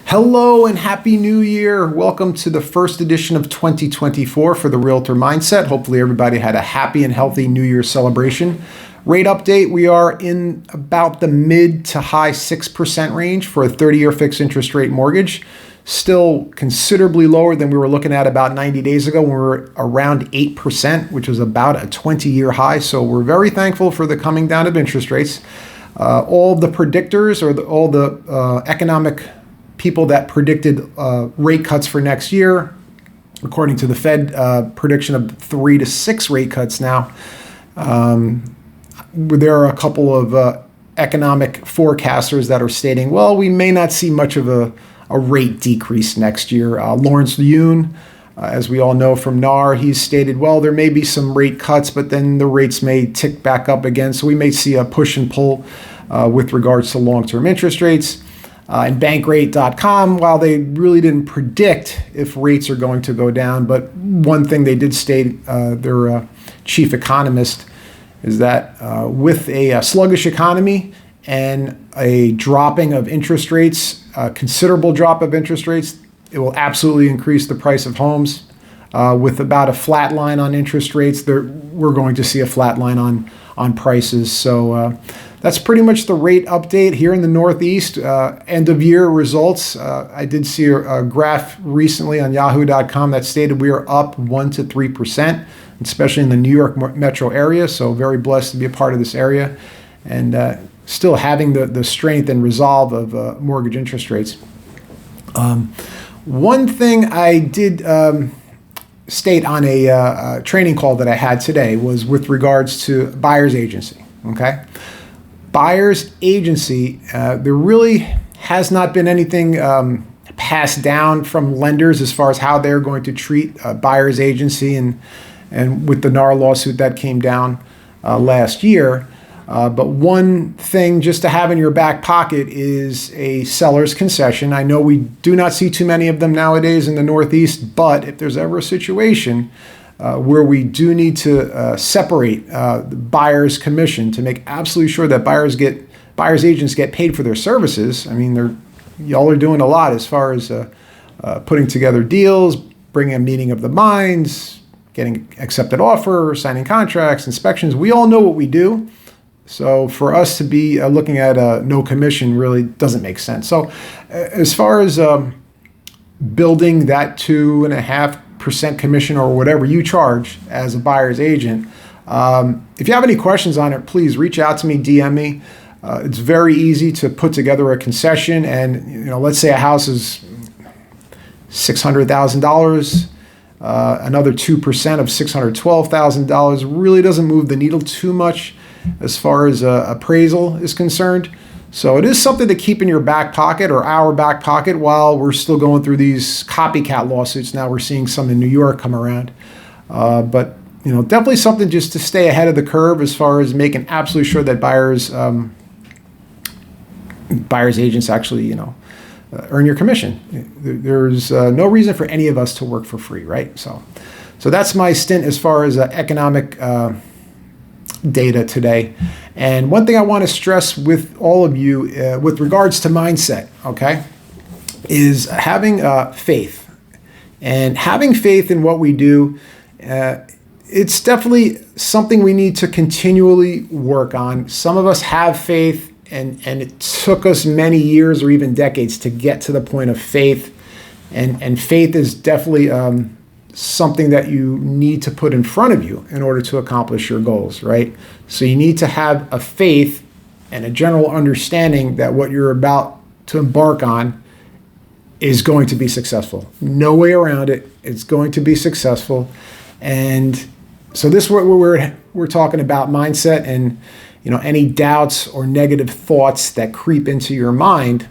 Hello and Happy New Year. Welcome to the first edition of 2024 for the Realtor Mindset. Hopefully everybody had a happy and healthy New Year celebration. Rate update, we are in about the mid to high 6% range for a 30-year fixed interest rate mortgage. Still considerably lower than we were looking at about 90 days ago when we were around 8%, which was about a 20-year high. So we're very thankful for the coming down of interest rates. All the predictors or all the economic people that predicted rate cuts for next year, according to the Fed prediction of 3 to 6 rate cuts now, there are a couple of economic forecasters that are stating, well, we may not see much of a rate decrease next year. Lawrence Yoon, as we all know from NAR, he's stated, well, there may be some rate cuts, but then the rates may tick back up again. So we may see a push and pull with regards to long-term interest rates. And bankrate.com, while they really didn't predict if rates are going to go down, but one thing they did state, their chief economist, is that with a sluggish economy and a dropping of interest rates, a considerable drop of interest rates, it will absolutely increase the price of homes. With about a flat line on interest rates, we're going to see a flat line on prices. So that's pretty much the rate update here in the Northeast. End of year results. I did see a graph recently on yahoo.com that stated we are up 1 to 3%, especially in the New York metro area. So very blessed to be a part of this area and still having the strength and resolve of mortgage interest rates. One thing I did state on a training call that I had today was with regards to buyer's agency. Okay. Buyer's agency, there really has not been anything passed down from lenders as far as how they're going to treat buyer's agency and with the NAR lawsuit that came down last year. But one thing just to have in your back pocket is a seller's concession. I know we do not see too many of them nowadays in the Northeast, but if there's ever a situation where we do need to separate the buyer's commission to make absolutely sure that buyer's agents get paid for their services. I mean, y'all are doing a lot as far as putting together deals, bringing a meeting of the minds, getting accepted offer, signing contracts, inspections. We all know what we do. So for us to be looking at no commission really doesn't make sense. So as far as building that 2.5% commission or whatever you charge as a buyer's agent, if you have any questions on it, please reach out to me, DM me. It's very easy to put together a concession, and let's say a house is $600,000. Another 2% of $612,000 really doesn't move the needle too much as far as appraisal is concerned. So it is something to keep in your back pocket or our back pocket while we're still going through these copycat lawsuits. Now we're seeing some in New York come around. But definitely something just to stay ahead of the curve as far as making absolutely sure that buyer's agents actually, earn your commission. There's no reason for any of us to work for free, right? So that's my stint as far as economic data today. And one thing I want to stress with all of you with regards to mindset, okay, is having faith. And having faith in what we do, it's definitely something we need to continually work on. Some of us have faith, and it took us many years or even decades to get to the point of faith. And faith is definitely something that you need to put in front of you in order to accomplish your goals, right? So you need to have a faith and a general understanding that what you're about to embark on is going to be successful. No way around it. It's going to be successful. And so this is what we're talking about, mindset, and any doubts or negative thoughts that creep into your mind.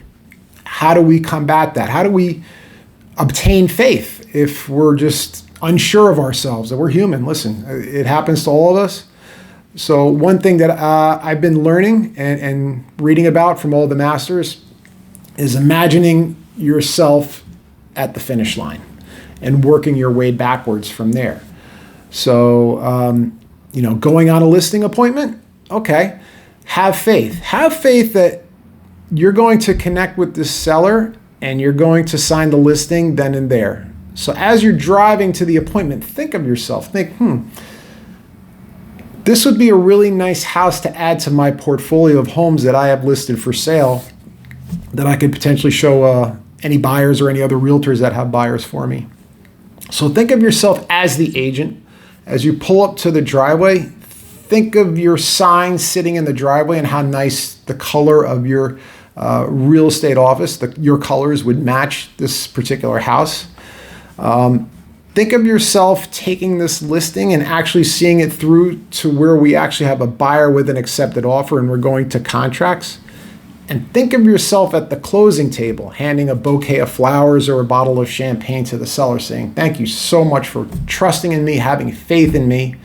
How do we combat that? How do we obtain faith if we're just unsure of ourselves? That we're human. Listen, it happens to all of us. So one thing that I've been learning and reading about from all the masters is imagining yourself at the finish line and working your way backwards from there. So, going on a listing appointment, okay, have faith. Have faith that you're going to connect with this seller and you're going to sign the listing then and there. So as you're driving to the appointment, think of yourself. Think, this would be a really nice house to add to my portfolio of homes that I have listed for sale that I could potentially show any buyers or any other realtors that have buyers for me. So think of yourself as the agent. As you pull up to the driveway, think of your sign sitting in the driveway and how nice the color of your real estate office, your colors would match this particular house. Think of yourself taking this listing and actually seeing it through to where we actually have a buyer with an accepted offer and we're going to contracts. And think of yourself at the closing table, handing a bouquet of flowers or a bottle of champagne to the seller saying, thank you so much for trusting in me, having faith in me.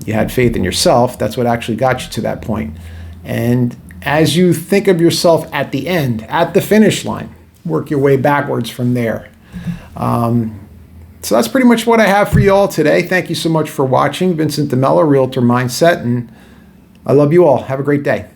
You had faith in yourself. That's what actually got you to that point. And as you think of yourself at the end, at the finish line, work your way backwards from there. So that's pretty much what I have for you all today. Thank you so much for watching. Vincent DeMello, Realtor Mindset, and I love you all. Have a great day.